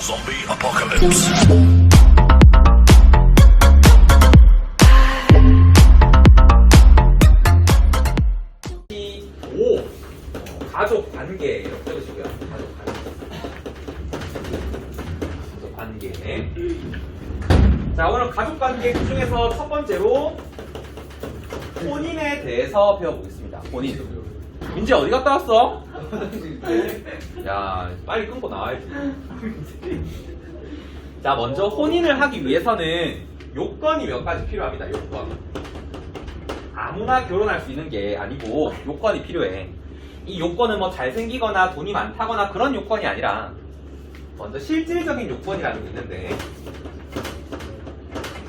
Zombie apocalypse. 가족 관계 이렇게 적으시고요. 가족 관계. 자, 오늘 가족 관계 그 중에서 첫 번째로 혼인에 대해서 배워보겠습니다. 혼인. 민지 어디 갔다 왔어? 야, 빨리 끊고 나와야지. 자, 먼저 혼인을 하기 위해서는 요건이 몇 가지 필요합니다. 요건. 아무나 결혼할 수 있는 게 아니고 요건이 필요해. 이 요건은 뭐 잘생기거나 돈이 많다거나 그런 요건이 아니라 먼저 실질적인 요건이라는 게 있는데,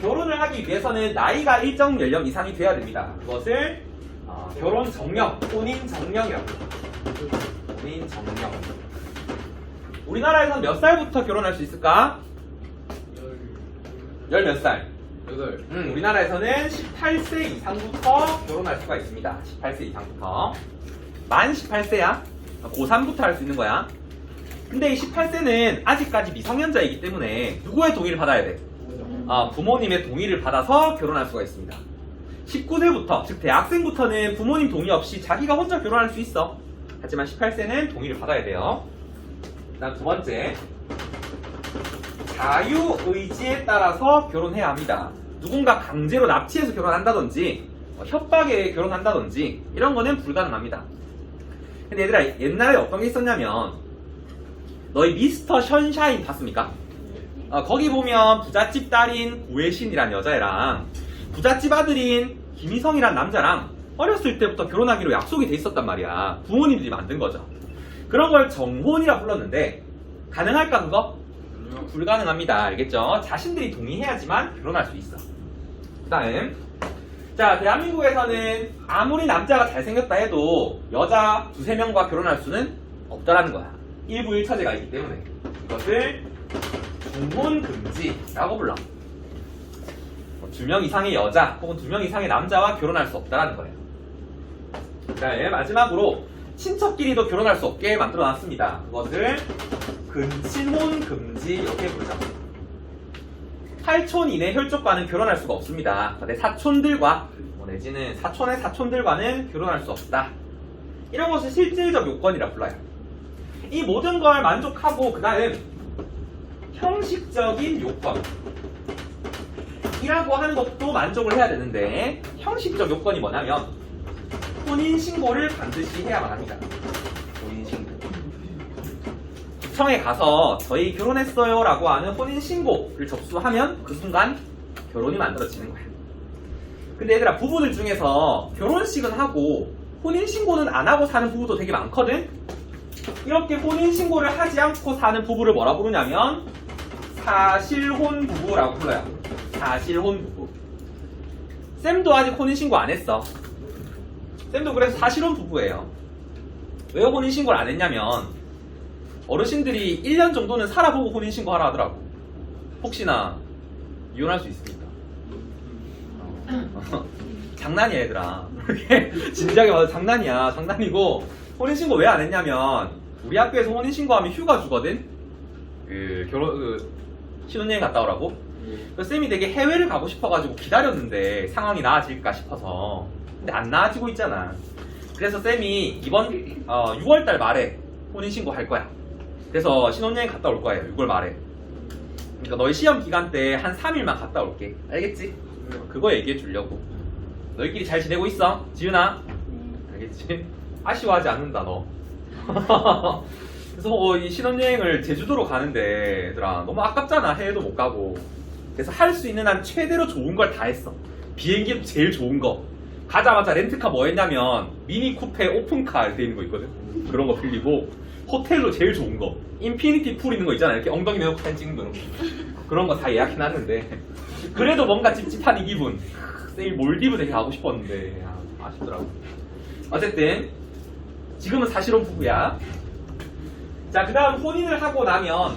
결혼을 하기 위해서는 나이가 일정 연령 이상이 돼야 됩니다. 그것을 결혼 정령, 혼인 정령이라고 합니다. 혼인 정령. 우리나라에서는 몇 살부터 결혼할 수 있을까? 열 몇 살? 8. 우리나라에서는 18세 이상부터 결혼할 수가 있습니다. 18세 이상부터. 만 18세야. 고3부터 할 수 있는 거야. 근데 이 18세는 아직까지 미성년자이기 때문에 누구의 동의를 받아야 돼? 부모님의 동의를 받아서 결혼할 수가 있습니다. 19세부터, 즉 대학생부터는 부모님 동의 없이 자기가 혼자 결혼할 수 있어. 하지만 18세는 동의를 받아야 돼요. 그다음 두 번째, 자유의지에 따라서 결혼해야 합니다. 누군가 강제로 납치해서 결혼한다든지 협박에 결혼한다든지 이런 거는 불가능합니다. 근데 얘들아, 옛날에 어떤 게 있었냐면, 너희 미스터 션샤인 봤습니까? 거기 보면 부잣집 딸인 고혜신이란 여자애랑 부잣집 아들인 김희성이란 남자랑 어렸을 때부터 결혼하기로 약속이 돼 있었단 말이야. 부모님들이 만든 거죠. 그런 걸 정혼이라 불렀는데 가능할까 그거? 불가능합니다. 알겠죠? 자신들이 동의해야지만 결혼할 수 있어. 그 다음, 자, 대한민국에서는 아무리 남자가 잘생겼다 해도 여자 2~3명과 결혼할 수는 없다라는 거야. 일부 일처제가 있기 때문에. 이것을 중혼금지라고 불러. 2명 이상의 여자 혹은 2명 이상의 남자와 결혼할 수 없다라는 거예요. 그 다음에 마지막으로 친척끼리도 결혼할 수 없게 만들어놨습니다. 그것을 근친혼금지 이렇게 부르죠. 8촌 이내 혈족과는 결혼할 수가 없습니다. 내 사촌들과 내지는 사촌의 사촌들과는 결혼할 수 없다. 이런 것을 실질적 요건이라 불러요. 이 모든 걸 만족하고 그 다음 형식적인 요건 이라고 하는 것도 만족을 해야 되는데, 형식적 요건이 뭐냐면 혼인신고를 반드시 해야만 합니다. 혼인신고. 구청에 가서 저희 결혼했어요 라고 하는 혼인신고를 접수하면 그 순간 결혼이 만들어지는 거야. 근데 얘들아, 부부들 중에서 결혼식은 하고 혼인신고는 안 하고 사는 부부도 되게 많거든? 이렇게 혼인신고를 하지 않고 사는 부부를 뭐라 부르냐면 사실혼 부부라고 불러요. 사실혼 부부. 쌤도 아직 혼인신고 안 했어. 쌤도 그래서 사실혼 부부예요. 왜 혼인신고를 안 했냐면 어르신들이 1년 정도는 살아보고 혼인신고 하라 하더라고. 혹시나 이혼할 수 있으니까. 장난이야 얘들아. 진지하게 봐도 장난이야. 장난이고, 혼인신고 왜 안 했냐면 우리 학교에서 혼인신고하면 휴가 주거든. 신혼여행 갔다 오라고. 그래서 쌤이 되게 해외를 가고 싶어가지고 기다렸는데 상황이 나아질까 싶어서. 근데 안 나아지고 있잖아. 그래서 쌤이 이번 6월달 말에 혼인신고 할 거야. 그래서 신혼여행 갔다 올 거예요. 6월 말에. 그러니까 너희 시험 기간 때 한 3일만 갔다 올게. 알겠지? 그거 얘기해 주려고. 너희끼리 잘 지내고 있어? 지윤아? 알겠지? 아쉬워하지 않는다 너. 그래서 이 신혼여행을 제주도로 가는데 얘들아 너무 아깝잖아. 해외도 못 가고. 그래서 할 수 있는 한 최대로 좋은 걸 다 했어. 비행기도 제일 좋은 거. 가자마자 렌트카 뭐 했냐면 미니 쿠페 오픈카 돼 있는 거 있거든. 그런 거 빌리고, 호텔로 제일 좋은 거 인피니티 풀 있는 거 있잖아. 이렇게 엉덩이 메고 사진 찍는 거, 그런 거 다 예약해놨는데 그래도 뭔가 찝찝한 이 기분. 쌤이 몰디브 되게 가고 싶었는데 아쉽더라고. 어쨌든 지금은 사실혼 부부야. 자, 그 다음 혼인을 하고 나면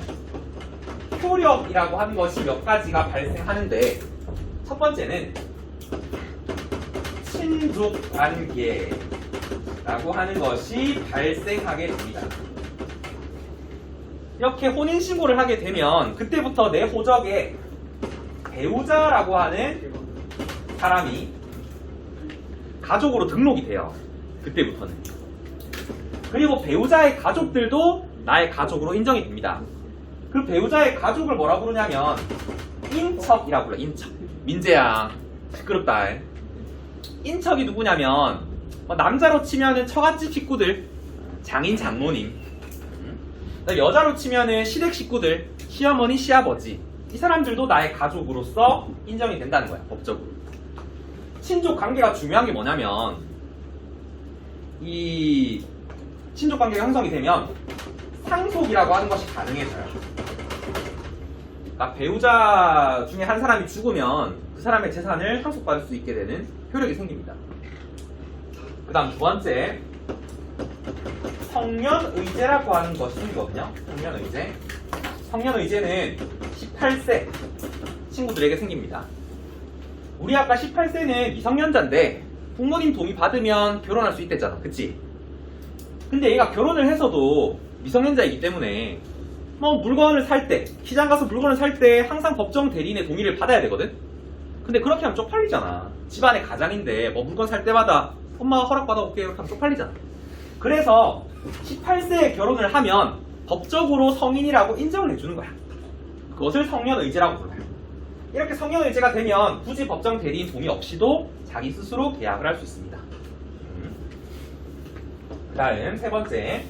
효력이라고 하는 것이 몇 가지가 발생하는데, 첫 번째는 친족관계라고 하는 것이 발생하게 됩니다. 이렇게 혼인신고를 하게 되면 그때부터 내 호적에 배우자라고 하는 사람이 가족으로 등록이 돼요. 그때부터는. 그리고 배우자의 가족들도 나의 가족으로 인정이 됩니다. 그 배우자의 가족을 뭐라고 부르냐면 인척이라고 불러요. 인척. 민재야 시끄럽다. 인척이 누구냐면 남자로 치면은 처갓집 식구들, 장인 장모님, 여자로 치면은 시댁 식구들, 시어머니 시아버지, 이 사람들도 나의 가족으로서 인정이 된다는 거야. 법적으로. 친족 관계가 중요한 게 뭐냐면 이 친족 관계가 형성이 되면 상속이라고 하는 것이 가능해져요. 그러니까 배우자 중에 한 사람이 죽으면 그 사람의 재산을 상속받을 수 있게 되는 효력이 생깁니다. 그 다음 두 번째, 성년의제라고 하는 것이 생기거든요. 성년의제. 성년의제는 18세 친구들에게 생깁니다. 우리 아까 18세는 미성년자인데 부모님 동의 받으면 결혼할 수 있댔잖아. 그치? 근데 얘가 결혼을 해서도 미성년자이기 때문에 물건을 살 때, 시장 가서 물건을 살 때 항상 법정 대리인의 동의를 받아야 되거든? 근데 그렇게 하면 쪽팔리잖아. 집안의 가장인데 물건 살 때마다 엄마가 허락받아올게 이렇게 하면 쪽팔리잖아. 그래서 18세에 결혼을 하면 법적으로 성인이라고 인정을 해주는 거야. 그것을 성년의제라고 불러요. 이렇게 성년의제가 되면 굳이 법정 대리인 동의 없이도 자기 스스로 계약을 할 수 있습니다. 그 다음 세 번째,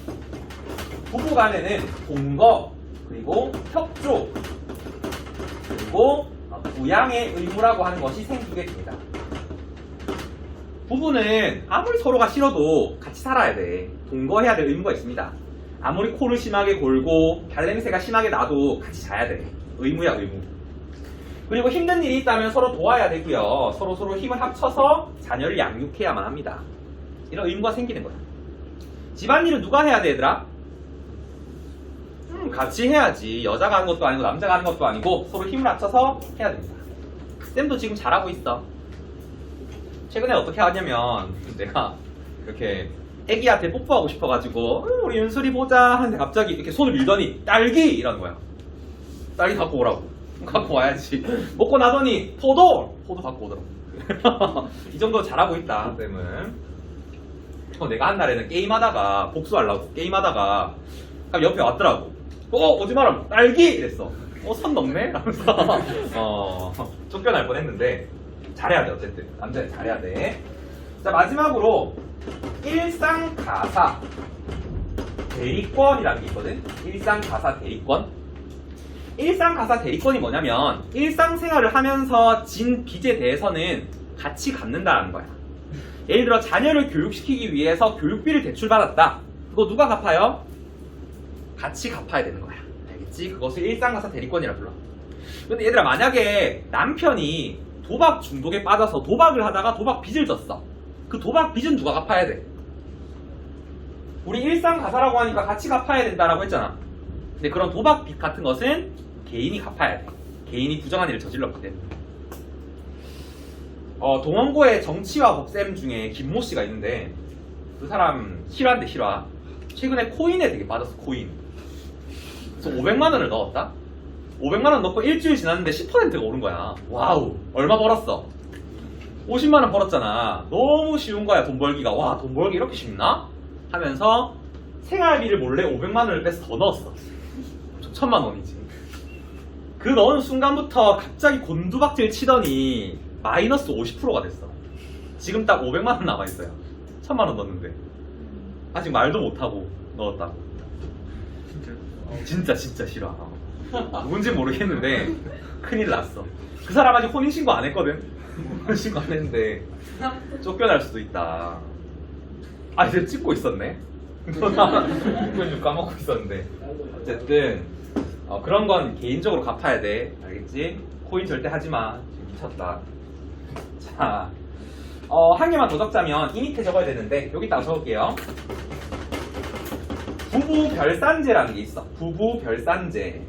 부부간에는 동거, 그리고 협조, 그리고 부양의 의무라고 하는 것이 생기게 됩니다. 부부는 아무리 서로가 싫어도 같이 살아야 돼. 동거해야 될 의무가 있습니다. 아무리 코를 심하게 골고 발냄새가 심하게 나도 같이 자야 돼. 의무야, 의무. 그리고 힘든 일이 있다면 서로 도와야 되고요. 서로 힘을 합쳐서 자녀를 양육해야만 합니다. 이런 의무가 생기는 거야. 집안일은 누가 해야 돼, 얘들아? 같이 해야지. 여자가 하는 것도 아니고 남자가 하는 것도 아니고 서로 힘을 합쳐서 해야 됩니다. 쌤도 지금 잘하고 있어. 최근에 어떻게 하냐면 내가 이렇게 애기한테 뽀뽀하고 싶어가지고 우리 윤술이 보자 하는데 갑자기 이렇게 손을 밀더니 딸기! 이러는 거야. 딸기 갖고 오라고. 갖고 와야지. 먹고 나더니 포도 갖고 오더라고. 이 정도 잘하고 있다, 쌤은. 내가 한 날에는 게임하다가 복수하려고 게임하다가 옆에 왔더라고. 오지 마라, 딸기! 이랬어. 선 넘네? 라면서 쫓겨날 뻔했는데 잘해야 돼. 어쨌든 남자는 잘해야 돼. 자, 마지막으로 일상가사 대리권이라는 게 있거든. 일상가사 대리권. 일상가사 대리권이 뭐냐면 일상생활을 하면서 진 빚에 대해서는 같이 갚는다는 거야. 예를 들어 자녀를 교육시키기 위해서 교육비를 대출받았다. 그거 누가 갚아요? 같이 갚아야 되는 거야. 알겠지? 그것을 일상가사 대리권이라 불러. 근데 얘들아, 만약에 남편이 도박 중독에 빠져서 도박을 하다가 도박 빚을 졌어. 그 도박 빚은 누가 갚아야 돼? 우리 일상가사라고 하니까 같이 갚아야 된다라고 했잖아. 근데 그런 도박 빚 같은 것은 개인이 갚아야 돼. 개인이 부정한 일을 저질렀기 때문에. 동원고의 정치와 법쌤 중에 김모 씨가 있는데 그 사람 실화인데 실화. 최근에 코인에 되게 빠졌어. 코인. 그래서 500만 원을 넣었다. 500만 원 넣고 일주일 지났는데 10%가 오른 거야. 와우. 얼마 벌었어? 50만 원 벌었잖아. 너무 쉬운 거야, 돈 벌기가. 와, 돈 벌기 이렇게 쉽나? 하면서 생활비를 몰래 500만 원을 빼서 더 넣었어. 1000만 원이지. 그 넣은 순간부터 갑자기 곤두박질 치더니 마이너스 50%가 됐어. 지금 딱 500만 원 남아있어요. 1000만 원 넣었는데. 아직 말도 못하고 넣었다고. 진짜 싫어. 누군지 모르겠는데 큰일 났어. 그 사람 아직 혼인신고 안 했거든. 혼인신고 안 했는데 쫓겨날 수도 있다. 이제 찍고 있었네. 좀 까먹고 있었는데. 어쨌든 그런 건 개인적으로 갚아야 돼. 알겠지? 코인 절대 하지마. 미쳤다. 자, 한 개만 더 적자면 이 밑에 적어야 되는데 여기다가 적을게요. 부부별산제라는 게 있어. 부부별산제.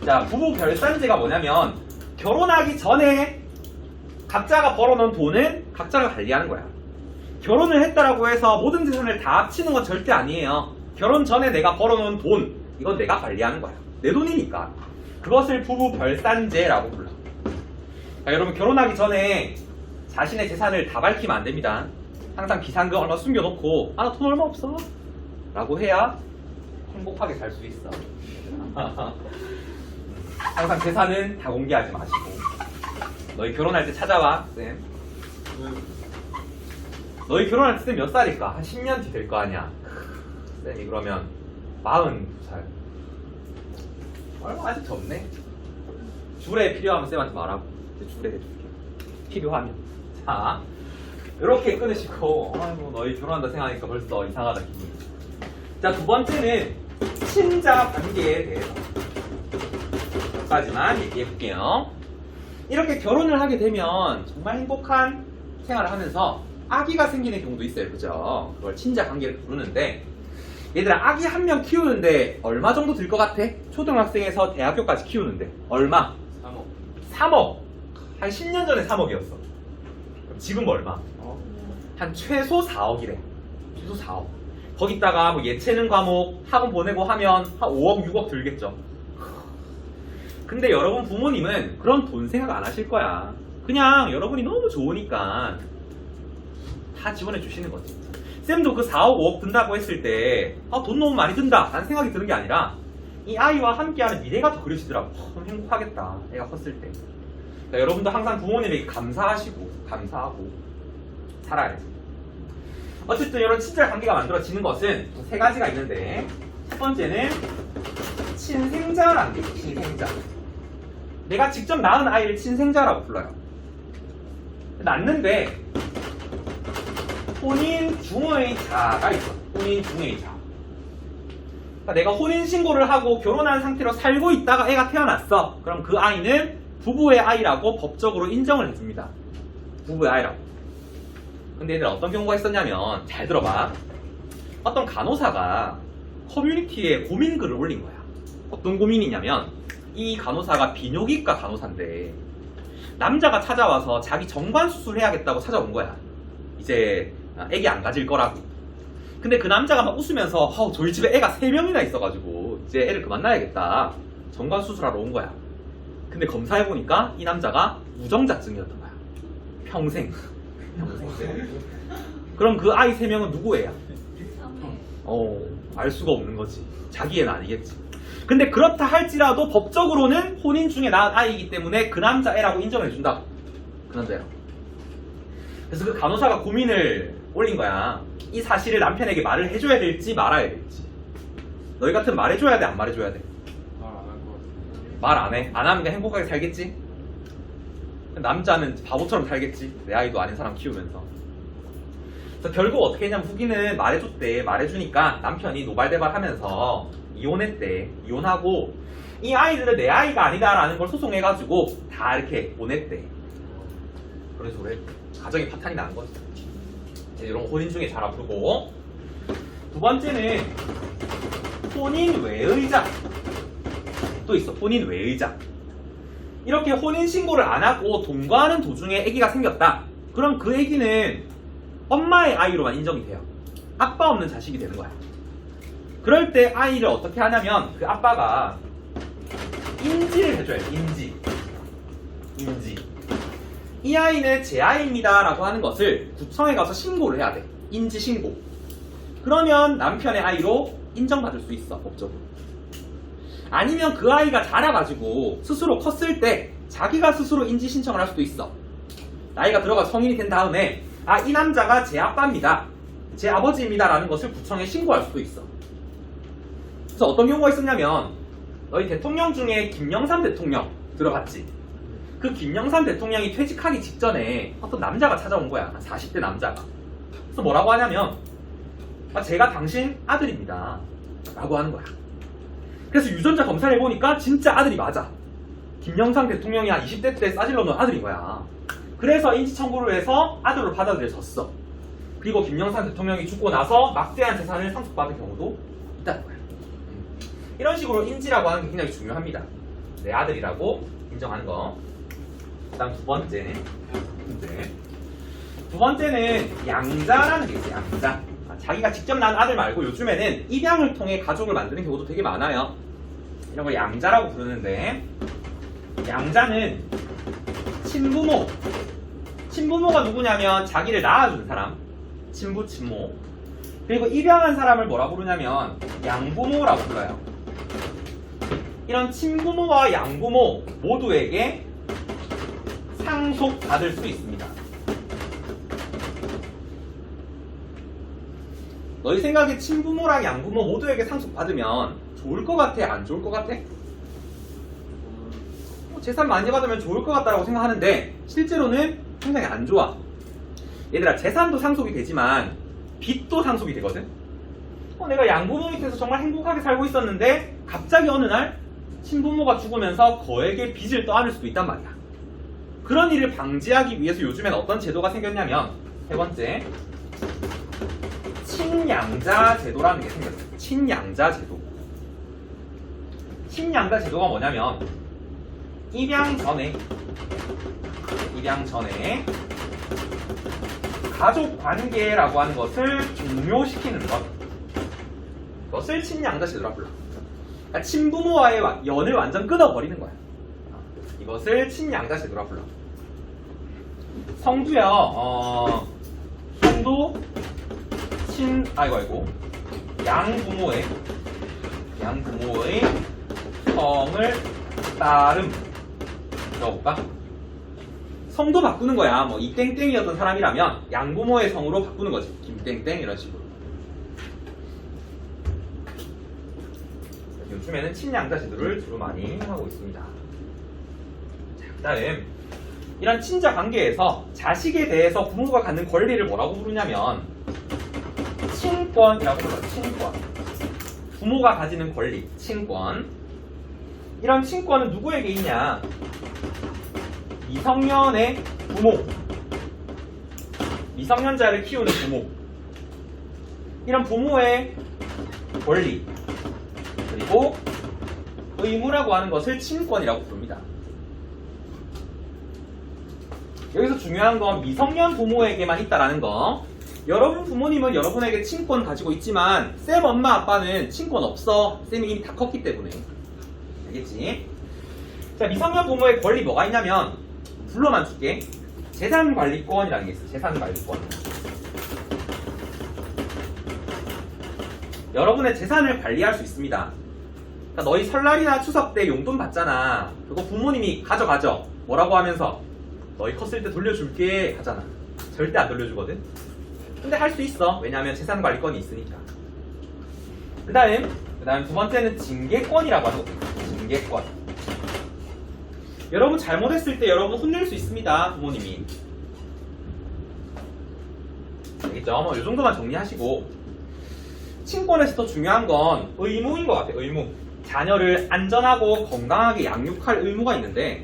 자, 부부별산제가 뭐냐면 결혼하기 전에 각자가 벌어놓은 돈은 각자가 관리하는 거야. 결혼을 했다라고 해서 모든 재산을 다 합치는 건 절대 아니에요. 결혼 전에 내가 벌어놓은 돈, 이건 내가 관리하는 거야. 내 돈이니까. 그것을 부부 별산제라고 불러. 자, 여러분 결혼하기 전에 자신의 재산을 다 밝히면 안 됩니다. 항상 비상금 얼마 숨겨놓고 아, 나 돈 얼마 없어 라고 해야 행복하게 살 수 있어. 항상 재산은 다 공개하지 마시고 너희 결혼할 때 찾아와 쌤. 너희 결혼할 때 몇 살일까? 한 10년 뒤 될 거 아니야. 쌤이 그러면 42살. 얼마 아직 젊네. 주례 필요하면 쌤한테 말하고 주례 해줄게. 필요하면. 자, 이렇게 끊으시고 아이고 너희 결혼한다 생각하니까 벌써 이상하다 기분이. 자, 두 번째는 친자 관계에 대해서 여기까지만 얘기해 볼게요. 이렇게 결혼을 하게 되면 정말 행복한 생활을 하면서 아기가 생기는 경우도 있어요. 그죠? 그걸 친자 관계를 부르는데 얘들아 아기 한 명 키우는데 얼마 정도 들 것 같아? 초등학생에서 대학교까지 키우는데 얼마? 3억. 한 10년 전에 3억이었어. 그럼 지금 얼마? 한 최소 4억이래. 최소 4억. 거기다가 뭐 예체능 과목 학원 보내고 하면 한 5억, 6억 들겠죠. 근데 여러분 부모님은 그런 돈 생각 안 하실 거야. 그냥 여러분이 너무 좋으니까 다 지원해 주시는 거지. 쌤도 그 4억, 5억 든다고 했을 때 아, 돈 너무 많이 든다 라는 생각이 드는 게 아니라 이 아이와 함께하는 미래가 더 그려지더라고. 너무 행복하겠다 애가 컸을 때. 그러니까 여러분도 항상 부모님에게 감사하시고 감사하고 살아야지. 어쨌든 이런 친자 관계가 만들어지는 것은 세 가지가 있는데 첫 번째는 친생자라는 게 있어요. 친생자. 내가 직접 낳은 아이를 친생자라고 불러요. 낳는데 혼인 중의자가 있어. 혼인 중의자. 그러니까 내가 혼인 신고를 하고 결혼한 상태로 살고 있다가 애가 태어났어. 그럼 그 아이는 부부의 아이라고 법적으로 인정을 해줍니다. 부부의 아이라고. 근데 얘들 어떤 경우가 있었냐면 잘 들어봐. 어떤 간호사가 커뮤니티에 고민글을 올린 거야. 어떤 고민이냐면 이 간호사가 비뇨기과 간호사인데 남자가 찾아와서 자기 정관 수술해야겠다고 찾아온 거야. 이제 애기 안 가질 거라고. 근데 그 남자가 막 웃으면서 저희 집에 애가 3명이나 있어가지고 이제 애를 그만 낳아야겠다. 정관 수술하러 온 거야. 근데 검사해보니까 이 남자가 무정자증이었던 거야. 평생. 그럼 그 아이 3명은 누구 애야? 알 수가 없는 거지. 자기 애는 아니겠지. 근데 그렇다 할지라도 법적으로는 혼인 중에 낳은 아이이기 때문에 그 남자 애라고 인정해준다. 그 남자 애라고. 그래서 그 간호사가 고민을 올린 거야. 이 사실을 남편에게 말을 해줘야 될지 말아야 될지. 너희 같으면 말해줘야 돼, 안 말해줘야 돼? 말 안 할 것 같아. 말 안 해? 안 하면 그냥 행복하게 살겠지? 남자는 바보처럼 살겠지? 내 아이도 아닌 사람 키우면서. 그래서 결국 어떻게 했냐면 후기는 말해줬대. 말해주니까 남편이 노발대발 하면서 이혼했대. 이혼하고 이 아이들은 내 아이가 아니다라는 걸 소송해가지고 다 이렇게 보냈대. 그래서 왜 가정의 파탄이 나는 거지. 이런 혼인 중에 잘 아프고. 두 번째는 혼인 외의자. 또 있어. 혼인 외의자. 이렇게 혼인 신고를 안 하고 동거하는 도중에 아기가 생겼다. 그럼 그 아기는 엄마의 아이로만 인정이 돼요. 아빠 없는 자식이 되는 거야. 그럴 때 아이를 어떻게 하냐면 그 아빠가 인지를 해줘요. 인지. 이 아이는 제 아이입니다 라고 하는 것을 구청에 가서 신고를 해야 돼. 인지 신고. 그러면 남편의 아이로 인정받을 수 있어. 법적으로. 아니면 그 아이가 자라가지고 스스로 컸을 때 자기가 스스로 인지 신청을 할 수도 있어. 나이가 들어가 성인이 된 다음에 이 남자가 제 아빠입니다. 제 아버지입니다 라는 것을 구청에 신고할 수도 있어. 그래서 어떤 경우가 있었냐면 너희 대통령 중에 김영삼 대통령 들어봤지? 그 김영삼 대통령이 퇴직하기 직전에 어떤 남자가 찾아온 거야. 40대 남자가. 그래서 뭐라고 하냐면 제가 당신 아들입니다 라고 하는 거야. 그래서 유전자 검사를 해보니까 진짜 아들이 맞아. 김영삼 대통령이 한 20대 때 싸질러 놓은 아들인 거야. 그래서 인지 청구를 해서 아들로 받아들여졌어. 그리고 김영삼 대통령이 죽고 나서 막대한 재산을 상속받은 경우도 있다는 거야. 이런 식으로 인지라고 하는 게 굉장히 중요합니다. 내 아들이라고 인정하는 거. 그 다음 두 번째는 양자라는 게 있어요. 양자. 자기가 직접 낳은 아들 말고 요즘에는 입양을 통해 가족을 만드는 경우도 되게 많아요. 이런 걸 양자라고 부르는데, 양자는 친부모가 누구냐면 자기를 낳아준 사람, 친부, 친모. 그리고 입양한 사람을 뭐라 부르냐면 양부모라고 불러요. 이런 친부모와 양부모 모두에게 상속받을 수 있습니다. 너희 생각에 친부모랑 양부모 모두에게 상속받으면 좋을 것 같아? 안 좋을 것 같아? 재산 많이 받으면 좋을 것 같다고 생각하는데 실제로는 상당히 안 좋아. 얘들아, 재산도 상속이 되지만 빚도 상속이 되거든. 내가 양부모 밑에서 정말 행복하게 살고 있었는데 갑자기 어느 날 친부모가 죽으면서 거액의 빚을 떠안을 수도 있단 말이야. 그런 일을 방지하기 위해서 요즘엔 어떤 제도가 생겼냐면, 세 번째, 친양자 제도라는 게 생겼어요. 친양자 제도. 친양자 제도가 뭐냐면 입양 전에 가족 관계라고 하는 것을 종료시키는 것. 이것을 친양자 제도라고 불러. 그러니까 친부모와의 연을 완전 끊어버리는 거야. 이것을 친양자 제도라고 불러. 성도요, 성도 양부모의 성을 따름. 적어볼까? 성도 바꾸는 거야. 뭐 이땡땡이었던 사람이라면 양부모의 성으로 바꾸는 거지. 김땡땡 이런 식으로. 요즘에는 친양자 제도를 주로 많이 하고 있습니다. 자, 그다음 이런 친자 관계에서 자식에 대해서 부모가 갖는 권리를 뭐라고 부르냐면 친권이라고 불러요. 친권. 부모가 가지는 권리, 친권. 이런 친권은 누구에게 있냐? 미성년의 부모, 미성년자를 키우는 부모, 이런 부모의 권리, 그리고 의무라고 하는 것을 친권이라고 부릅니다. 여기서 중요한 건 미성년 부모에게만 있다라는 거. 여러분 부모님은 여러분에게 친권 가지고 있지만 쌤 엄마 아빠는 친권 없어. 쌤이 이미 다 컸기 때문에. 알겠지? 자, 미성년 부모의 권리 뭐가 있냐면 불러만 줄게. 재산관리권이라는 게 있어. 재산관리권. 여러분의 재산을 관리할 수 있습니다. 그러니까 너희 설날이나 추석 때 용돈 받잖아. 그거 부모님이 가져가죠. 뭐라고 하면서 너희 컸을 때 돌려줄게 하잖아. 절대 안 돌려주거든. 근데 할 수 있어. 왜냐하면 재산관리권이 있으니까. 그 다음 두 번째는 징계권이라고 하는 거예요. 징계권. 여러분 잘못했을 때 여러분 혼낼 수 있습니다. 부모님이. 알겠죠? 뭐 이 정도만 정리하시고, 친권에서 더 중요한 건 의무인 것 같아요. 의무. 자녀를 안전하고 건강하게 양육할 의무가 있는데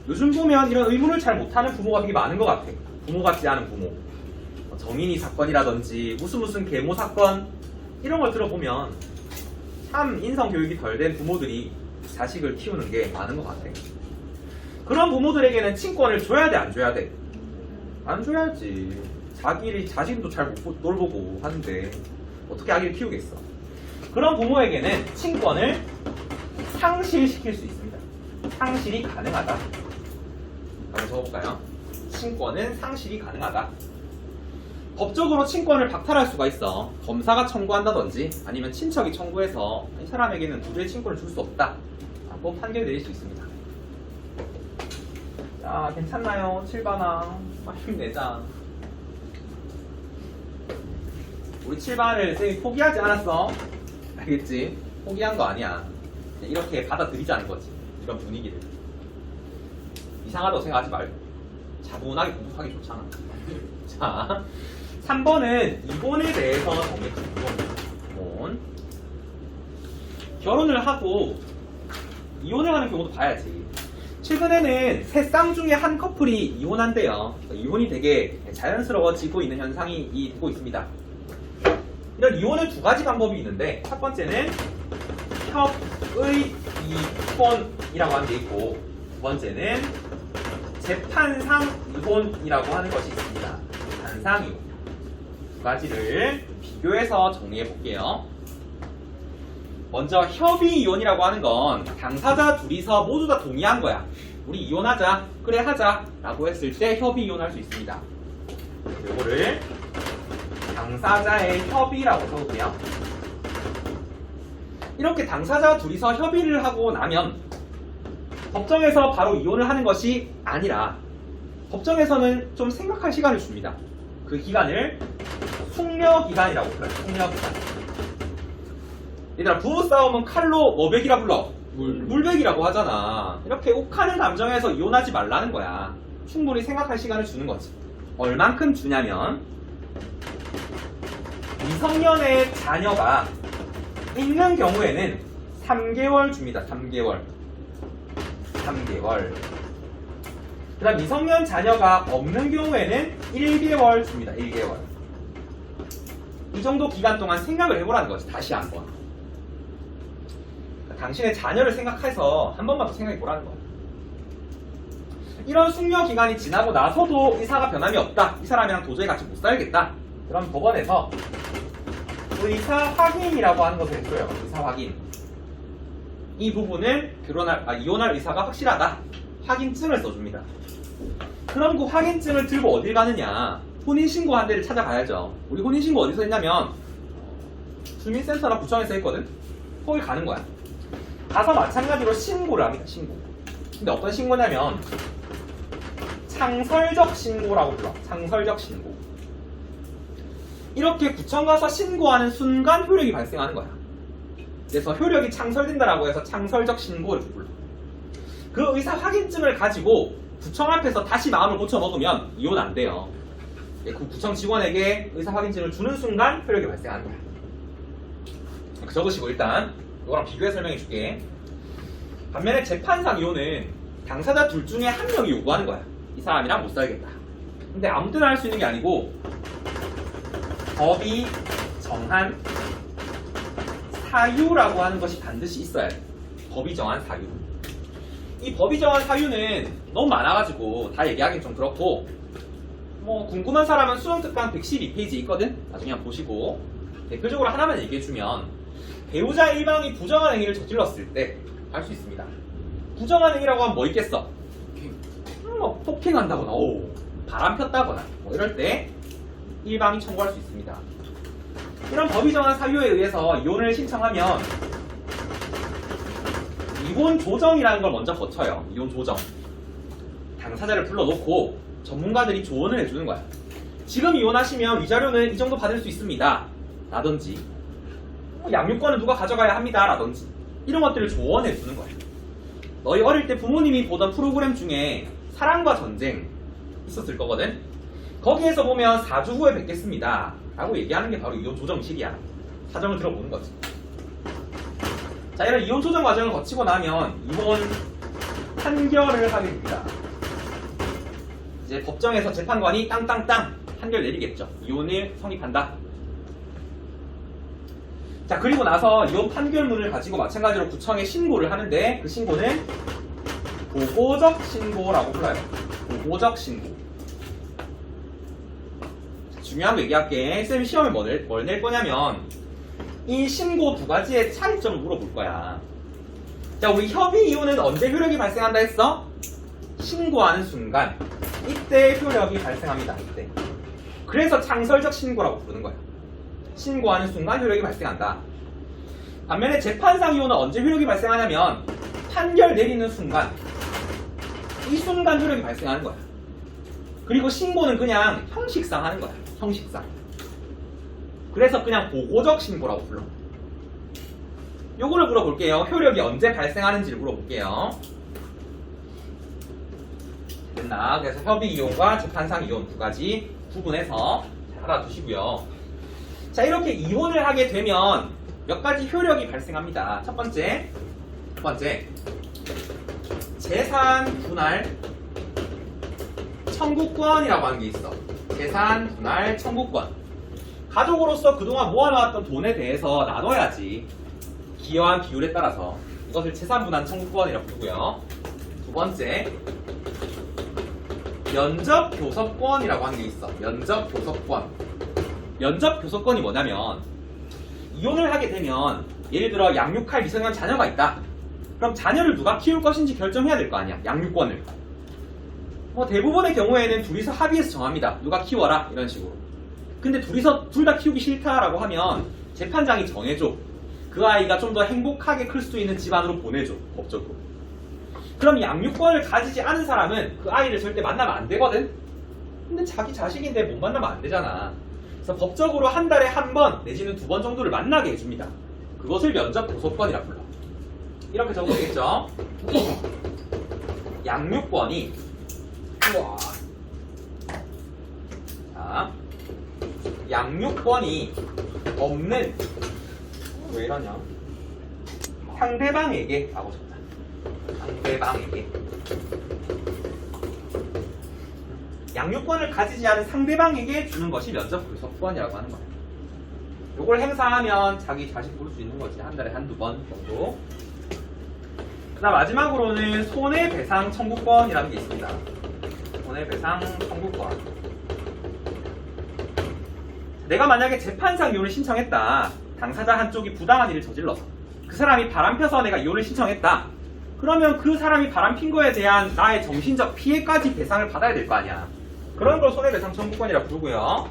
요즘 보면 이런 의무를 잘 못하는 부모가 되게 많은 것 같아. 부모 같지 않은 부모. 정인이 사건이라든지 무슨 계모 사건 이런 걸 들어보면 참 인성 교육이 덜 된 부모들이 자식을 키우는 게 많은 것 같아. 그런 부모들에게는 친권을 줘야 돼, 안 줘야 돼? 안 줘야지. 자신도 잘 못 돌보고 하는데 어떻게 아기를 키우겠어? 그런 부모에게는 친권을 상실시킬 수 있습니다. 상실이 가능하다. 한번 적어볼까요? 친권은 상실이 가능하다. 법적으로 친권을 박탈할 수가 있어. 검사가 청구한다든지 아니면 친척이 청구해서 이 사람에게는 도저히 친권을 줄 수 없다 라고 판결 내릴 수 있습니다. 자, 괜찮나요? 7반아 힘내자. 우리 7반을 쌤이 포기하지 않았어. 알겠지? 포기한 거 아니야. 이렇게 받아들이자는 거지. 이런 분위기를. 이상하다고 생각하지 말고 차분하게 공부하기 좋잖아. 자, 3번은 이혼에 대해서 정리했습니다. 이혼. 결혼을 하고 이혼을 하는 경우도 봐야지. 최근에는 세 쌍 중에 한 커플이 이혼한대요. 이혼이 되게 자연스러워지고 있는 현상이 되고 있습니다. 이런 이혼의 두 가지 방법이 있는데, 첫 번째는 협의 이혼이라고 하는 게 있고, 두 번째는 재판상 이혼이라고 하는 것이 있습니다. 재판상 이혼. 두 가지를 비교해서 정리해 볼게요. 먼저 협의이온이라고 하는 건 당사자 둘이서 모두 다 동의한 거야. 우리 이혼하자, 그래 하자 라고 했을 때 협의이혼 할 수 있습니다. 이거를 당사자의 협의라고 써볼게요. 이렇게 당사자 둘이서 협의를 하고 나면 법정에서 바로 이혼을 하는 것이 아니라 법정에서는 좀 생각할 시간을 줍니다. 그 기간을 숙려기간이라고 불러요. 숙려기간. 얘들아, 부부싸움은 칼로 뭐백이라 불러? 물백이라고 하잖아. 이렇게 욱하는 감정에서 이혼하지 말라는 거야. 충분히 생각할 시간을 주는 거지. 얼만큼 주냐면 미성년의 자녀가 있는 경우에는 3개월 줍니다. 3개월. 그 다음 미성년 자녀가 없는 경우에는 1개월 줍니다. 1개월. 이 정도 기간 동안 생각을 해보라는 거지. 다시 한번. 당신의 자녀를 생각해서 한 번만 더 생각해보라는 거야. 이런 숙려 기간이 지나고 나서도 의사가 변함이 없다. 이 사람이랑 도저히 같이 못 살겠다. 그럼 법원에서 의사 확인이라고 하는 것을 해줘요. 의사 확인. 이 부분은 이혼할 의사가 확실하다. 확인증을 써줍니다. 그럼 그 확인증을 들고 어딜 가느냐? 혼인신고한 데를 찾아가야죠. 우리 혼인신고 어디서 했냐면 주민센터나 구청에서 했거든. 거기 가는 거야. 가서 마찬가지로 신고를 합니다. 신고. 근데 어떤 신고냐면 창설적 신고라고 불러. 창설적 신고. 이렇게 구청 가서 신고하는 순간 효력이 발생하는 거야. 그래서 효력이 창설된다라고 해서 창설적 신고를 불러. 그 의사 확인증을 가지고 구청 앞에서 다시 마음을 고쳐먹으면 이혼 안 돼요. 그 구청 직원에게 의사 확인증을 주는 순간 효력이 발생하는 거야. 적으시고 일단 이거랑 비교해 설명해 줄게. 반면에 재판상 이혼은 당사자 둘 중에 한 명이 요구하는 거야. 이 사람이랑 못 살겠다. 근데 아무 때나 할 수 있는 게 아니고 법이 정한 사유라고 하는 것이 반드시 있어야 돼. 법이 정한 사유. 이 법이 정한 사유는 너무 많아가지고 다 얘기하기는 좀 그렇고, 뭐 궁금한 사람은 수능특강 112페이지 있거든? 나중에 한번 보시고. 대표적으로 하나만 얘기해주면 배우자 일방이 부정한 행위를 저질렀을 때 할 수 있습니다. 부정한 행위라고 하면 뭐 있겠어? 뭐 폭행한다거나 바람 폈다거나 뭐 이럴 때 일방이 청구할 수 있습니다. 이런 법이 정한 사유에 의해서 이혼을 신청하면 이혼 조정이라는 걸 먼저 거쳐요. 이혼 조정. 당사자를 불러놓고 전문가들이 조언을 해주는 거야. 지금 이혼하시면 위자료는 이 정도 받을 수 있습니다. 라든지 양육권은 누가 가져가야 합니다. 라든지 이런 것들을 조언해주는 거야. 너희 어릴 때 부모님이 보던 프로그램 중에 사랑과 전쟁 있었을 거거든. 거기에서 보면 4주 후에 뵙겠습니다 라고 얘기하는 게 바로 이혼 조정식이야. 사정을 들어보는 거지. 자, 이런 이혼 조정 과정을 거치고 나면 이혼 판결을 하게 됩니다. 이제 법정에서 재판관이 땅땅땅 판결 내리겠죠. 이혼을 성립한다. 자, 그리고 나서 이혼 판결문을 가지고 마찬가지로 구청에 신고를 하는데 그 신고는 보고적 신고라고 불러요. 보고적 신고. 자, 중요한 거 얘기할게. 쌤이 시험에 뭘 낼 거냐면 이 신고 두 가지의 차이점을 물어볼 거야. 자, 우리 협의 이혼은 언제 효력이 발생한다 했어? 신고하는 순간. 이때 효력이 발생합니다. 이때. 그래서 창설적 신고라고 부르는 거야. 신고하는 순간 효력이 발생한다. 반면에 재판상 이혼은 언제 효력이 발생하냐면 판결 내리는 순간. 이 순간 효력이 발생하는 거야. 그리고 신고는 그냥 형식상 하는 거야. 형식상. 그래서 그냥 보고적 신고라고 불러. 요거를 물어볼게요. 효력이 언제 발생하는지를 물어볼게요. 됐나? 그래서 협의 이혼과 재판상 이혼 두 가지 구분해서 잘 알아두시고요. 자, 이렇게 이혼을 하게 되면 몇 가지 효력이 발생합니다. 첫 번째 재산 분할 청구권이라고 하는 게 있어. 재산 분할 청구권. 가족으로서 그동안 모아놓았던 돈에 대해서 나눠야지. 기여한 비율에 따라서. 이것을 재산 분할 청구권이라고 부르고요. 두 번째, 면접 교섭권이라고 하는 게 있어. 면접 교섭권. 면접 교섭권이 뭐냐면 이혼을 하게 되면 예를 들어 양육할 미성년 자녀가 있다. 그럼 자녀를 누가 키울 것인지 결정해야 될 거 아니야. 양육권을. 대부분의 경우에는 둘이서 합의해서 정합니다. 누가 키워라 이런 식으로. 근데 둘이서 둘 다 키우기 싫다라고 하면 재판장이 정해줘. 그 아이가 좀 더 행복하게 클 수 있는 집안으로 보내줘. 법적으로. 그럼 양육권을 가지지 않은 사람은 그 아이를 절대 만나면 안 되거든. 근데 자기 자식인데 못 만나면 안 되잖아. 그래서 법적으로 한 달에 한 번 내지는 2번 정도를 만나게 해줍니다. 그것을 면접 교섭권이라 불러. 이렇게 적으면 되겠죠? 양육권이 자, 양육권이 없는 왜 이러냐? 상대방에게 하고 싶다. 상대방에게 양육권을 가지지 않은 상대방에게 주는 것이 면접 교섭권이라고 하는 거야. 요걸 행사하면 자기 자식 볼 수 있는 거지. 한 달에 한두 번 정도. 그다음 마지막으로는 손해배상 청구권이라는 게 있습니다. 손해배상 청구권. 내가 만약에 재판상 이혼을 신청했다. 당사자 한쪽이 부당한 일을 저질러서 그 사람이 바람펴서 내가 이혼을 신청했다. 그러면 그 사람이 바람핀 거에 대한 나의 정신적 피해까지 배상을 받아야 될 거 아니야. 그런 걸 손해배상 청구권이라고 부르고요.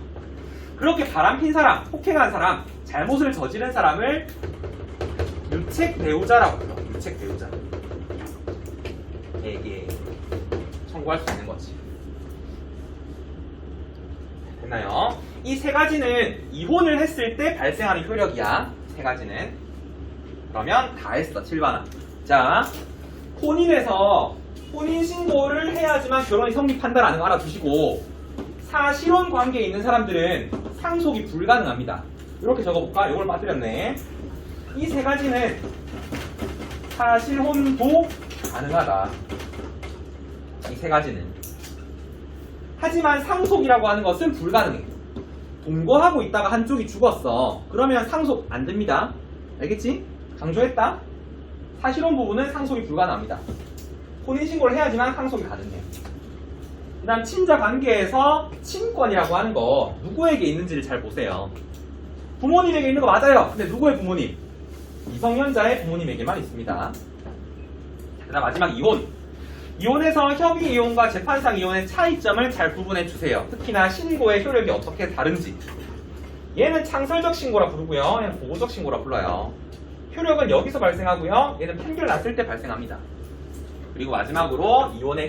그렇게 바람핀 사람, 폭행한 사람, 잘못을 저지른 사람을 유책 배우자라고 불러. 유책 배우자. 에게 청구할 수 있는 거지. 됐나요? 이 세 가지는 이혼을 했을 때 발생하는 효력이야. 세 가지는. 그러면 다 했어. 7번은. 자, 혼인에서 혼인신고를 해야지만 결혼이 성립한다라는 거 알아두시고 사실혼 관계에 있는 사람들은 상속이 불가능합니다. 이렇게 적어볼까? 이걸 빠뜨렸네. 이 세 가지는 사실혼도 가능하다. 이 세 가지는. 하지만 상속이라고 하는 것은 불가능해. 동거하고 있다가 한쪽이 죽었어. 그러면 상속 안 됩니다. 알겠지? 강조했다. 사실혼 부분은 상속이 불가능합니다. 혼인신고를 해야지만 상속이 가능해요. 그 다음 친자 관계에서 친권이라고 하는 거 누구에게 있는지를 잘 보세요. 부모님에게 있는 거 맞아요. 근데 누구의 부모님? 미성년자의 부모님에게만 있습니다. 그 다음 마지막 이혼. 이혼에서 협의 이혼과 재판상 이혼의 차이점을 잘 구분해 주세요. 특히나 신고의 효력이 어떻게 다른지. 얘는 창설적 신고라 부르고요. 얘는 보호적 신고라 불러요. 효력은 여기서 발생하고요. 얘는 판결 났을 때 발생합니다. 그리고 마지막으로 이혼의